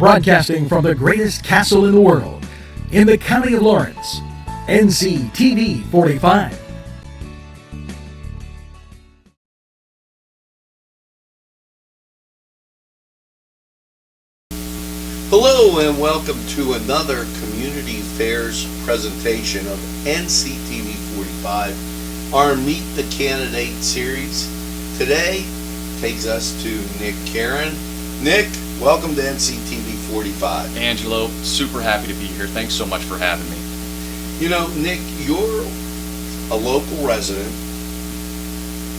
Broadcasting from the greatest castle in the world, in the county of Lawrence, NCTV45. Hello and welcome to another Community Affairs presentation of NCTV45, our Meet the Candidate series. Today takes us to Kerin. Nick, welcome to NCTV45. Angelo, super happy to be here. Thanks so much for having me. You know, Nick, you're a local resident.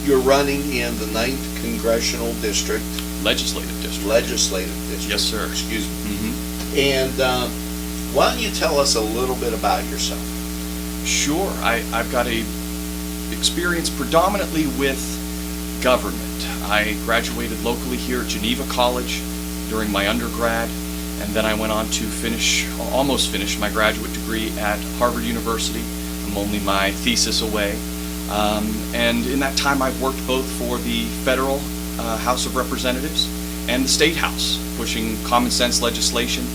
You're running in the 9th Congressional District. Legislative district. Yes, sir. Excuse me. Mm-hmm. And why don't you tell us a little bit about yourself? Sure. I've got a experience predominantly with government. I graduated locally here at Geneva College during my undergrad, and then I went on to almost finish my graduate degree at Harvard University. I'm only my thesis away. And in that time I've worked both for the federal House of Representatives and the State House, pushing common sense legislation.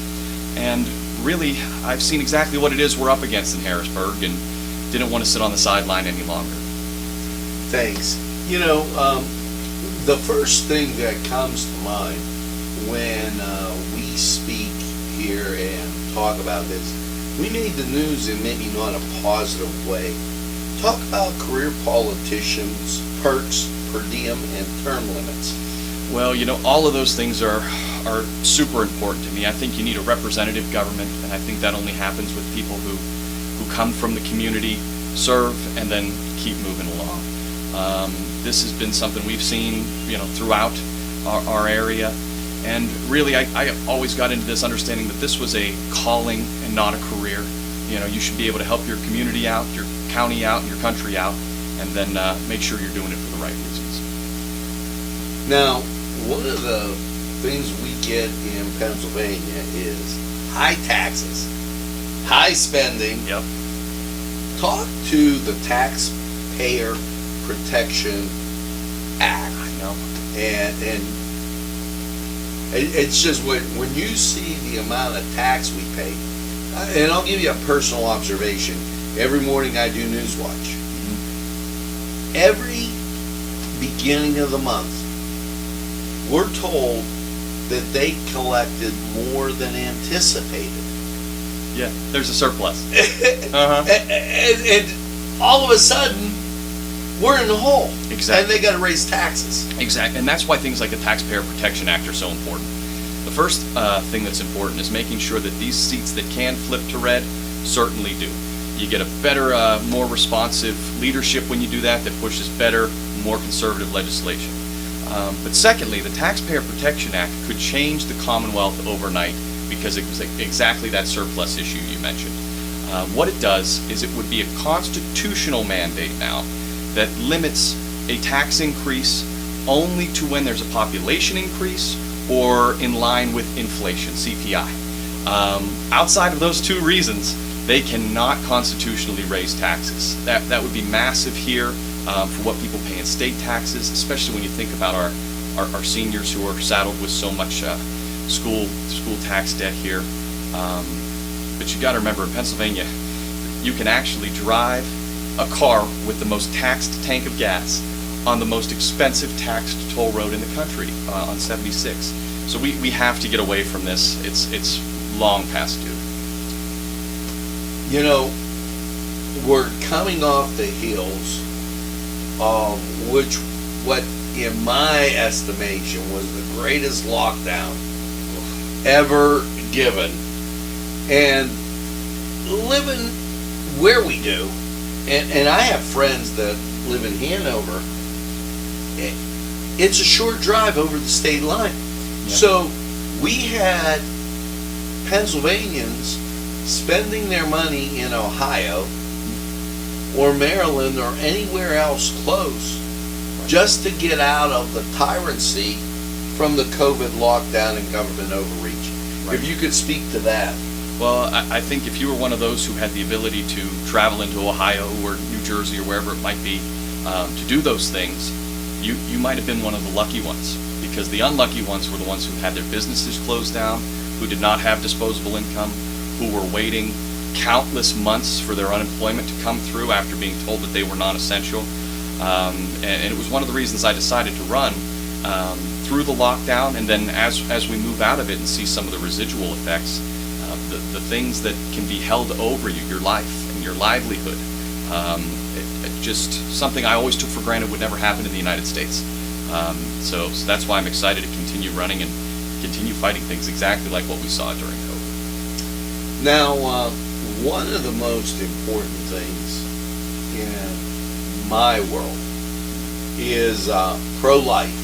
And really, I've seen exactly what it is we're up against in Harrisburg and didn't want to sit on the sideline any longer. Thanks. You know, the first thing that comes to mind when we speak here and talk about this, we made the news in maybe not a positive way. Talk about career politicians, perks, per diem, and term limits. Well, you know, all of those things are super important to me. I think you need a representative government, and I think that only happens with people who come from the community, serve, and then keep moving along. This has been something we've seen, you know, throughout our area, and really I always got into this understanding that this was a calling and not a career. You know, you should be able to help your community out, your county out, your country out, and then make sure you're doing it for the right reasons. Now, one of the things we get in Pennsylvania is high taxes, high spending. Yep. Talk to the Taxpayer Protection Act. I know. And it's just when you see the amount of tax we pay, and I'll give you a personal observation. Every morning I do Newswatch. Mm-hmm. Every beginning of the month, we're told that they collected more than anticipated. Yeah, there's a surplus. And all of a sudden, we're in the hole. Exactly. And they got to raise taxes. Exactly, and that's why things like the Taxpayer Protection Act are so important. The first thing that's important is making sure that these seats that can flip to red certainly do. You get a better, more responsive leadership when you do that pushes better, more conservative legislation. But secondly, the Taxpayer Protection Act could change the Commonwealth overnight because it was exactly that surplus issue you mentioned. What it does is it would be a constitutional mandate now that limits a tax increase only to when there's a population increase or in line with inflation, CPI. Outside of those two reasons, they cannot constitutionally raise taxes. That would be massive here for what people pay in state taxes, especially when you think about our seniors who are saddled with so much school tax debt here. But you got to remember, in Pennsylvania, you can actually drive a car with the most taxed tank of gas on the most expensive taxed toll road in the country, on 76. So we have to get away from this. It's long past due. You know, we're coming off the heels of what in my estimation was the greatest lockdown ever given. And living where we do, and I have friends that live in Hanover, it's a short drive over the state line. Yeah. So we had Pennsylvanians spending their money in Ohio or Maryland or anywhere else close just to get out of the tyrancy from the COVID lockdown and government overreach. Right. If you could speak to that. Well, I think if you were one of those who had the ability to travel into Ohio or New Jersey or wherever it might be to do those things, you might have been one of the lucky ones, because the unlucky ones were the ones who had their businesses closed down, who did not have disposable income, who were waiting countless months for their unemployment to come through after being told that they were non-essential. And it was one of the reasons I decided to run through the lockdown, and then as we move out of it and see some of the residual effects, the things that can be held over you, your life and your livelihood, just something I always took for granted would never happen in the United States. So that's why I'm excited to continue running and continue fighting things exactly like what we saw during COVID. Now, one of the most important things in my world is pro-life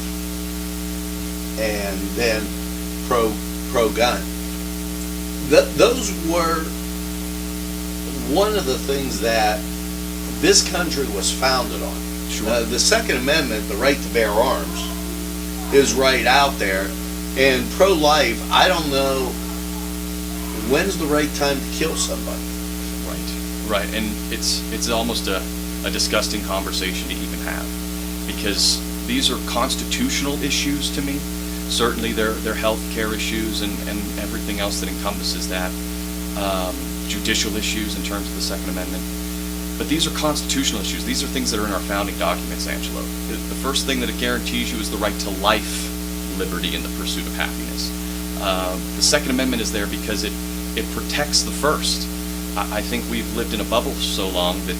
and then pro-gun. Those were one of the things that this country was founded on. Sure. The Second Amendment, the right to bear arms, is right out there. And pro-life, I don't know when's the right time to kill somebody. Right, and it's almost a disgusting conversation to even have, because these are constitutional issues to me. Certainly they're health care issues and everything else that encompasses that, judicial issues in terms of the Second Amendment. But these are constitutional issues. These are things that are in our founding documents, Angelo. The first thing that it guarantees you is the right to life, liberty, and the pursuit of happiness. The Second Amendment is there because it protects the first. I think we've lived in a bubble so long that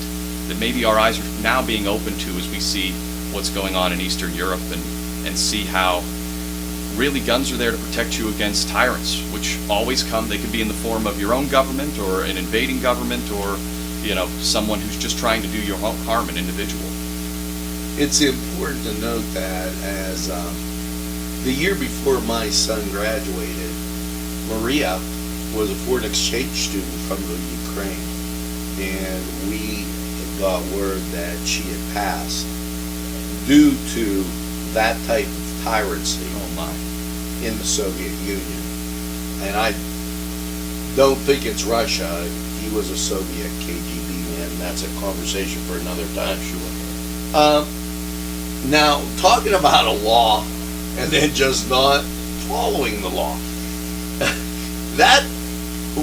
maybe our eyes are now being opened to as we see what's going on in Eastern Europe and see how really guns are there to protect you against tyrants, which always come. They could be in the form of your own government or an invading government or someone who's just trying to do you harm, an individual. It's important to note that as the year before my son graduated, Maria was a foreign exchange student from the Ukraine, and we got word that she had passed due to that type of tyranny in the Soviet Union. And I don't think it's Russia. He was a Soviet KGB man. That's a conversation for another time. Sure. Now, talking about a law and then just not following the law.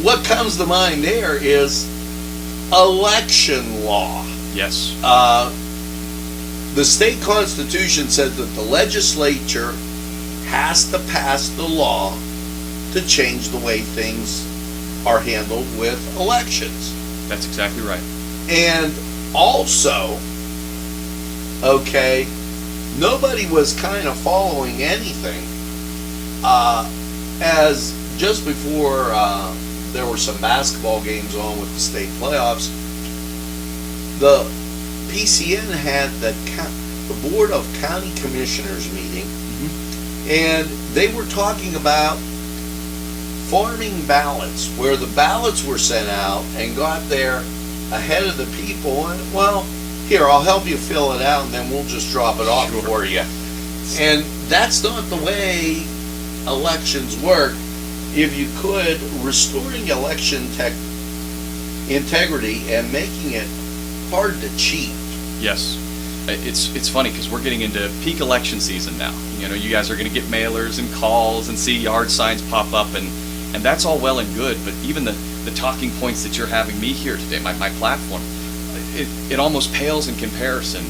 What comes to mind there is election law. Yes. The state constitution says that the legislature has to pass the law to change the way things are handled with elections. That's exactly right. And also, nobody was kind of following anything. As just before there were some basketball games on with the state playoffs, the PCN had the Board of County Commissioners meeting, and they were talking about farming ballots, where the ballots were sent out and got there ahead of the people, and, well, here, I'll help you fill it out, and then we'll just drop it off for you. And that's not the way elections work. If you could, restoring election integrity and making it hard to cheat. Yes. It's funny because we're getting into peak election season now. You guys are going to get mailers and calls and see yard signs pop up, and that's all well and good, but even the talking points that you're having me here today, my platform, it almost pales in comparison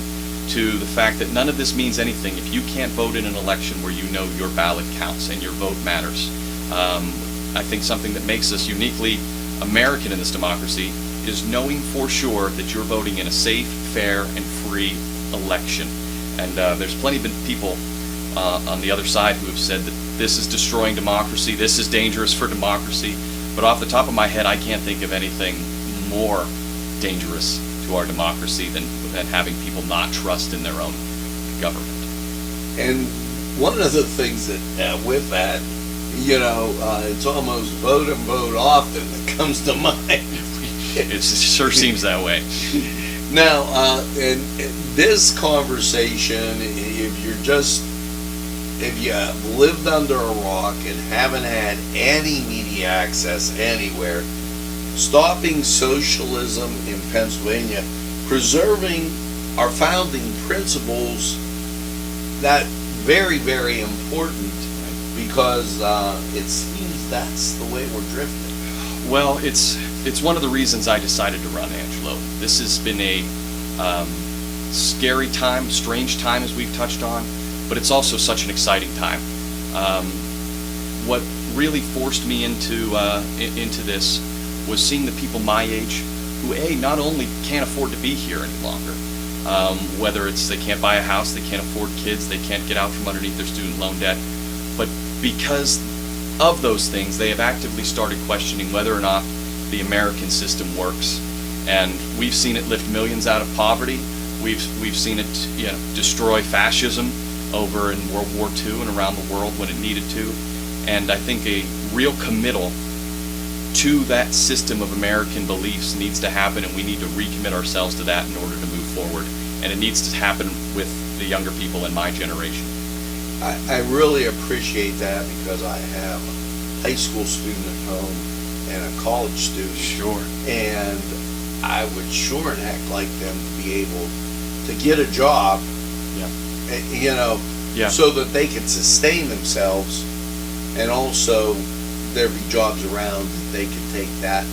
to the fact that none of this means anything if you can't vote in an election where you know your ballot counts and your vote matters. I think something that makes us uniquely American in this democracy is knowing for sure that you're voting in a safe, fair, and free election. And there's plenty of people on the other side who have said that this is destroying democracy, this is dangerous for democracy, but off the top of my head, I can't think of anything more dangerous to our democracy than having people not trust in their own government. And one of the things that with that, it's almost vote and vote often that comes to mind. It sure seems that way. Now, in this conversation, if you lived under a rock and haven't had any media access anywhere, stopping socialism in Pennsylvania, preserving our founding principles, that very, very important, because it seems that's the way we're drifting. Well, it's one of the reasons I decided to run, Angelo. This has been a scary time, strange time, as we've touched on, but it's also such an exciting time. What really forced me into this was seeing the people my age who, not only can't afford to be here any longer, whether it's they can't buy a house, they can't afford kids, they can't get out from underneath their student loan debt, but because of those things, they have actively started questioning whether or not the American system works. And we've seen it lift millions out of poverty. We've seen it, destroy fascism over in World War II and around the world when it needed to. And I think a real committal to that system of American beliefs needs to happen, and we need to recommit ourselves to that in order to move forward. And it needs to happen with the younger people in my generation. I really appreciate that, because I have a high school student at home and a college student. Sure. And I would sure and heck like them to be able to get a job, so that they can sustain themselves, and also there be jobs around that they can take that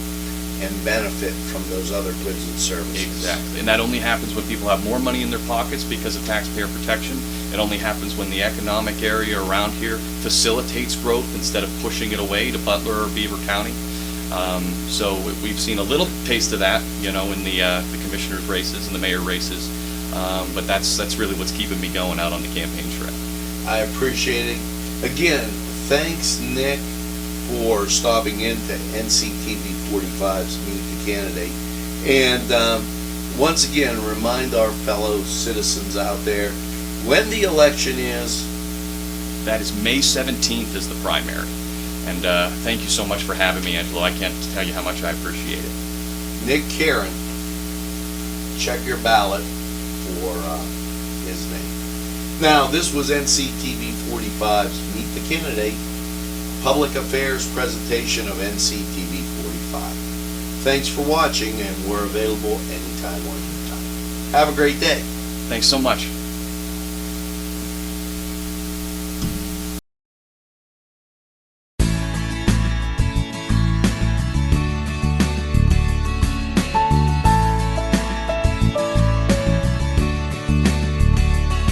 and benefit from those other goods and services. Exactly. And that only happens when people have more money in their pockets because of taxpayer protection. It only happens when the economic area around here facilitates growth instead of pushing it away to Butler or Beaver County. So we've seen a little taste of that, in the commissioner's races and the mayor races. But that's really what's keeping me going out on the campaign trail. I appreciate it. Again, thanks, Nick, for stopping into NCTV45's Meet the Candidate. And once again, remind our fellow citizens out there when the election is. That is May 17th is the primary. And thank you so much for having me, Angelo. I can't tell you how much I appreciate it. Nick Kerin, check your ballot for his name. Now, this was NCTV45's Meet the Candidate, public affairs presentation of NCTV45. Thanks for watching, and we're available anytime on your time. Have a great day. Thanks so much.